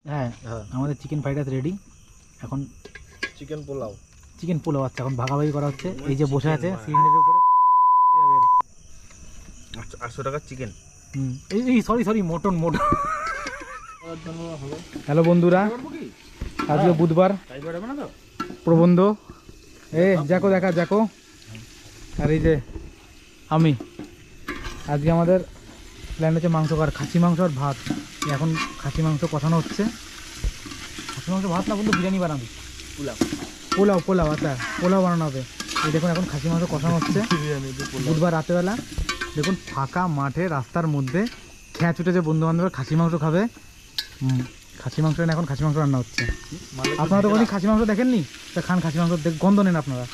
হ্যাঁ আমাদের chicken fried rice ready. এখন চিকেন পোলাও আচ্ছা এখন ভাগাভাগি করা হচ্ছে। এই যে বসে আছে সিলিন্ডারের উপরে। 800 টাকার চিকেন। এই সরি মটন। হ্যালো বন্ধুরা, আজকে বুধবার প্রবন্ধ দেখো। আর এই যে আমি আজকে আমাদের প্ল্যান হচ্ছে মাংস আর খাসি মাংস আর ভাত। এখন খাসি মাংস কষানো হচ্ছে। খাসি মাংস ভাত না বন্ধু, বিরিয়ানি বানাবি। পোলাও আচ্ছা পোলাও বানানো হবে। এই দেখুন এখন খাসি মাংস কষানো হচ্ছে বুধবার রাতেবেলা। দেখুন ফাঁকা মাঠে রাস্তার মধ্যে খেয়া ছুটেছে বন্ধু বান্ধবের খাসি মাংস খাবে। খাসি মাংস এখন খাসি মাংস রান্না হচ্ছে। আপনারা তো কোনোদিন খাসি মাংস দেখেননি, তা খান খাসি মাংস, গন্ধ নেন আপনারা।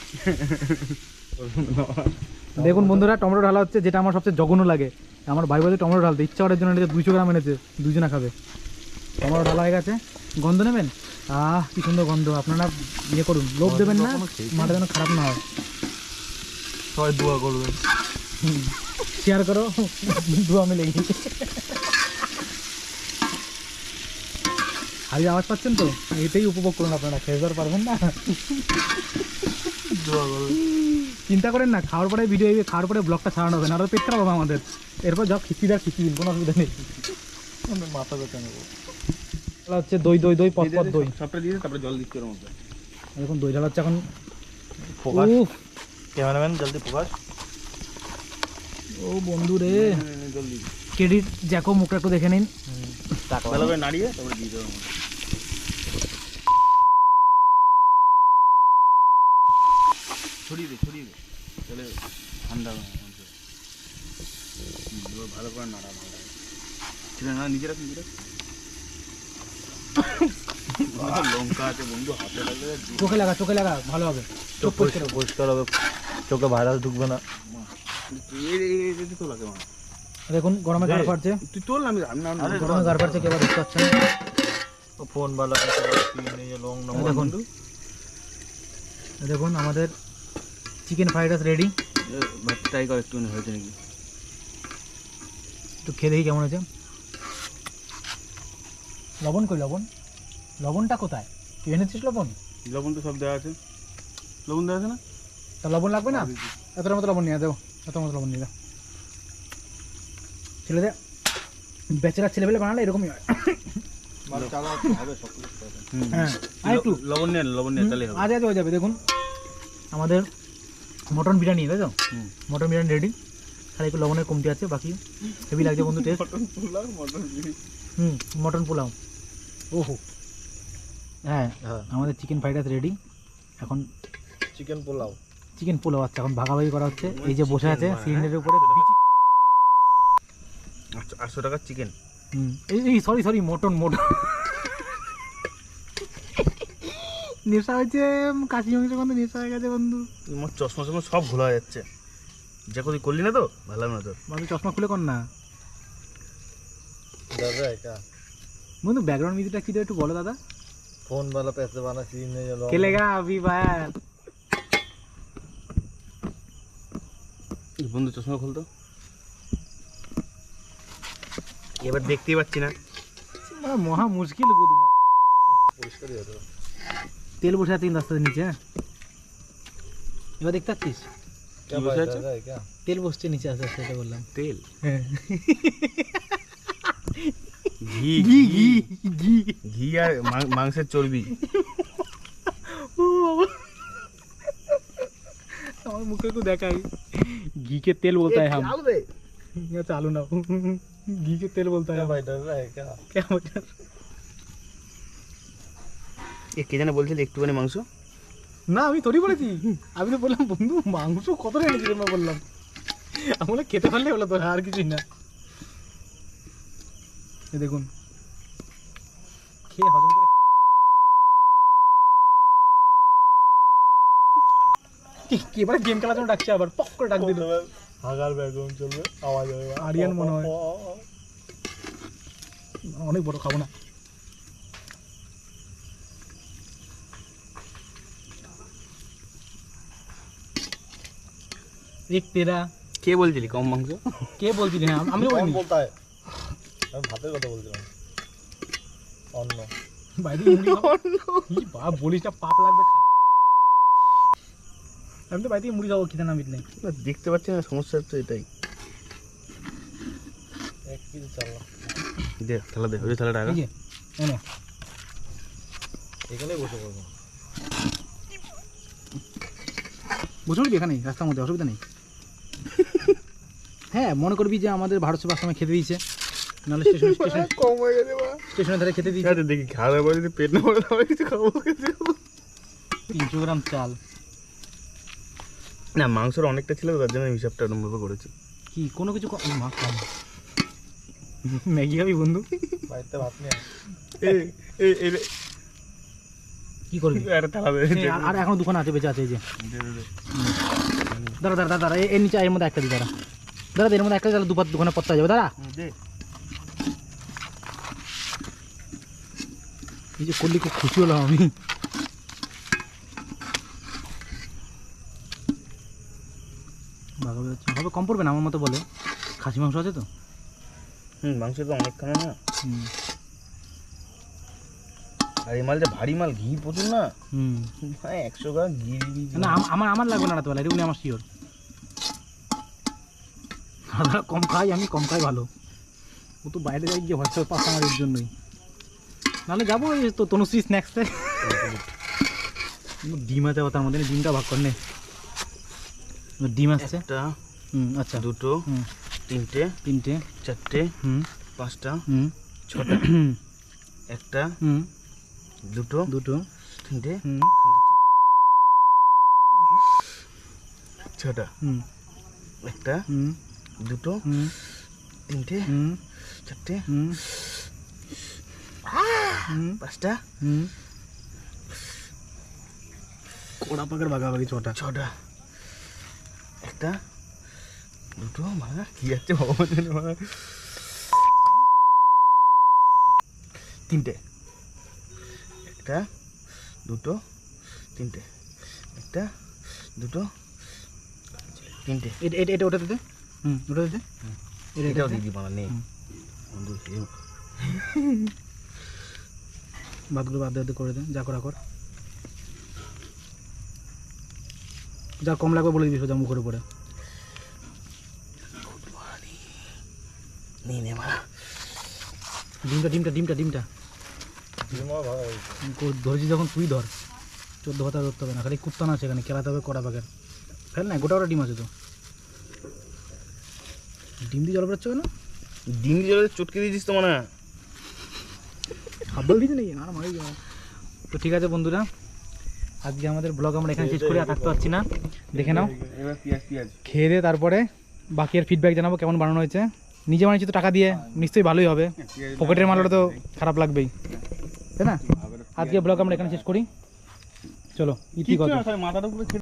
দেখুন বন্ধুরা টমেটো ঢালা হচ্ছে, যেটা আমার সবচেয়ে জঘন্য লাগে। আমার ভাই বলছে টমেটো ঢালতে, ইচ্ছা করার জন্য এনেছে 200 গ্রাম এনেছে, দুজনে খাবে। টমেটো ঢালা হয়ে গেছে, গন্ধ নেবেন। কি সুন্দর গন্ধ। আপনারা ইয়ে করুন, লোভ দেবেন না, মাঠে যেন খারাপ না হয়। সবাই দোয়া করবেন, শেয়ার করো, দোয়া মিলে গেছে। হারিয়ে আওয়াজ পাচ্ছেন তো, এটাই উপভোগ করুন। আপনারা খেয়ে দেওয়ার পারবেন না, দোয়া করবেন। চিন্তা করেন না, খাওয়ার পরে ভিডিও খাওয়ার পরে ব্লগটা ছাড়ানো হবে না, আরও পেট খারাপ হবে আমাদের। এরপর যা খিচি দিন, কোনো অসুবিধা নেই। মাথা ব্যথা নেবো হচ্ছে দই পথ দই সবটা দিয়ে তারপরে জল দিচ্ছি ওর মধ্যে। দেখুন দই ঢালা হচ্ছে এখন। ক্যামেরাম্যান জলদি ফোকাস। ও বন্ধু রে, ক্রেডিট জ্যাকো, মুখটা একটু দেখে নিন। ভালো করে নাড়িয়ে তারপরে দিয়ে দেবো। ছড়িয়ে দে তাহলে ঠান্ডা হবে। ভালো করে নাড়া নিজে রাখ। লঙ্কা আছে বন্ধু, হাতে লাগবে, চোখে লাগা ভালো হবে। চোখ পরিষ্কার হবে, চোখে ভাইরাস ঢুকবে না। দেখুন গরমে গাড় ফাটছে, তুই তোল না, আমি গরমে গাড় ফাটছে, কেউ দেখতে পাচ্ছেন ফোন বালা। দেখুন আমাদের chicken fried rice ready. Try কর একটু হয়েছে নাকি, একটু খেয়ে দেখি কেমন হয়েছে। লবণ কই, লবণটা কোথায়? তুই এনেছিস লবণ? লবণ তো সব দেওয়া আছে। লবণ দেওয়া আছে না? তা লবণ লাগবে না? এতটার মতো লবণ নিয়ে দেবো, এত মতো লবণ নিয়ে দাও। ছেলেদের বেচারা ছেলেবেলে বানালে এরকমই হয়। হ্যাঁ একটু লবণ নিয়ে তাহলে হবে। আজ হয়ে যাবে। দেখুন আমাদের মটন বিরিয়ানি, তাই তো? মটন বিরিয়ানি রেডি, আর একটু লবণের কমতি আছে, বাকি হেভি লাগছে বন্ধু টেস্ট। মটন পোলাও। ওহো হ্যাঁ আমাদের চিকেন ফ্রাইড রাইস রেডি। এখন চিকেন পোলাও আচ্ছা এখন ভাগাভাগি করা হচ্ছে। এই যে বসে আছে সিলিন্ডারের উপরে। 800 টাকার চিকেন। এই সরি মটন। নেশা হয়েছে, কাশি মাংসের মধ্যে নেশা হয়ে গেছে বন্ধু। আমার চশমা সব ভুলা হয়ে যাচ্ছে। যে তুই করলি না তো ভালো না তো বন্ধু, চশমা খুলে কর না দাদা। এটা বন্ধু ব্যাকগ্রাউন্ড মিউজিকটা কি একটু বলো দাদা। फोन वाला पैसे वाला सीन नहीं है। खेलेगा अभी बाहर। বন্ধু চশমা খুলতো, এবার দেখতেই পাচ্ছি না। মহা মুশকিল গো তোমার। পরিষ্কারই হতো। তেল বসে আছে রাস্তার নিচে। এবার দেখতে পাচ্ছিস তেল বসছে নিচে আছে, সেটা বললাম। তেল ঘি আর মাংসের চর্বি। আমার মুখে তো দেখাই, घी के तेल बोलता है हम। चालू ना, घी के तेल बोलता है भाई। डर रहा है क्या? क्या डर? এ কে জানে বলছিল একটুখানি মাংস। না আমি তোরই বলেছি, আমি তো বললাম বন্ধু মাংস কতটা এনেছিস, আমরা বললাম আমরা খেতে পারলে হলো, তোর আর কিছুই না। দেখুন খেয়ে হজম করে কি এবারে গেম খেলার জন্য ডাকছে, আবার পক করে ডাক দিল। হাগার ব্যাকগ্রাউন্ড চলবে, আওয়াজ হবে। আরিয়ান মনে হয়। অনেক বড় খাবো না। এক তেরা কে বলছিলি কম মাংস? কে বলছিলি? হ্যাঁ আমি বলিনি। বলতা है, আমি ভাতের কথা বলছিলাম। অন্য বাইরে মুড়ি খাবো কি বাপ বলিস না, পাপ লাগবে। আমি তো বাইরে মুড়ি খাবো, খিদে না মিটলে। দেখতে পাচ্ছি না, সমস্যা হচ্ছে এটাই। দে থালা দে, ওই থালাটা আগা। এই যে এনে এখানে বসে পড়বো। বসে পড়বি এখানে রাস্তার মধ্যে, অসুবিধা নেই। হ্যাঁ মনে করবি যে আমাদের ভারত সেবার সময় খেতে দিয়েছে, নাহলে কম হয়ে গেছে বা স্টেশনের ধারে খেতে দিয়েছে। দেখি খাওয়া দাওয়া যদি পেট না ভরে তাহলে কিছু খাবো। 300 গ্রাম চাল, না মাংসর অনেকটা ছিল, তার জন্য আমি হিসাবটা এরকমভাবে করেছি। কি কোনো কিছু মা কম। ম্যাগি খাবি বন্ধু? বাড়িতে ভাত নিয়ে কি করবি? একটা থালা দে। আর এখনো দোকান আছে, বেঁচে আছে। এই যে দাঁড়া দাঁড়া দাঁড়া, এর নিচে এর মধ্যে একটা দি, দাঁড়া দাঁড়া, এর মধ্যে একটা তাহলে দুপাত দোকানে পত্তা যাবে। দাঁড়া, দে এই যে করলি খুব খুশি হলাম আমি। হবে কম পড়বে না আমার মতো বলে, খাসি মাংস আছে তো। মাংস তো অনেকখানে না, আর এই মাল যে ভারী মাল, ঘি প্রচুর না। 100 গ্রাম ঘি না আমার লাগবে না রাতে বেলা, এরকম আমার শিওর। কম খাই আমি, কম খাই ভালো। ও তো বাইরে যাই গিয়ে হচ্ছে পাঁচটা আমার এর জন্যই, নাহলে যাবো এই তো তনুশ্রী স্ন্যাক্সে। ডিম আছে তার মধ্যে, ডিমটা ভাগ কর নে। ডিম আসছে একটা, আচ্ছা দুটো, তিনটে, চারটে, পাঁচটা, ছটা, একটা, দুটো, তিনটে, ছটা, একটা, দুটো, তিনটে, চারটে, পাঁচটা, কোড়া পাকের ভাগাভাগি ছটা, একটা, দুটো, ভাঙা কি যাচ্ছে ভগবান জানে ভাঙা, তিনটে, একটা, দুটো, তিনটে, একটা, দুটো, তিনটে। এটা ওটা দিতে, ওটা দিতে, এটাও দিদি বানা নেই বন্ধু। ভাতগুলো বাদ দিয়ে করে দে, যা করা কর। যা কম লাগবে বলে দিবি সোজা মুখের উপরে। ডিমটা ধরেছি যখন তুই ধর, 14 ভাতা ধরতে হবে না, খালি কুত্তা না সেখানে খেলাতে হবে কড়া পাকের। ফেল না, গোটা গোটা ডিম আছে তো। ডিম দিয়ে জল বেরোচ্ছে কেন? ডিম দিয়ে জলে চটকে দিয়েছিস তো মানে হাবল দিতে নেই আর মারি যাও। তো ঠিক আছে বন্ধুরা, আজকে আমাদের ব্লগ আমরা এখানে শেষ করে আর থাকতে পারছি না। দেখে নাও, এবার পেঁয়াজ খেয়ে দিয়ে তারপরে বাকি এর ফিডব্যাক জানাবো কেমন বানানো হয়েছে। নিজে বানিয়েছি তো টাকা দিয়ে, নিশ্চয়ই ভালোই হবে। পকেটের মাল, ওটা তো খারাপ লাগবেই, তাই না? আজকে ব্লগ আমরা এখানে শেষ করি, চলো ইতি কথা। মাথাটা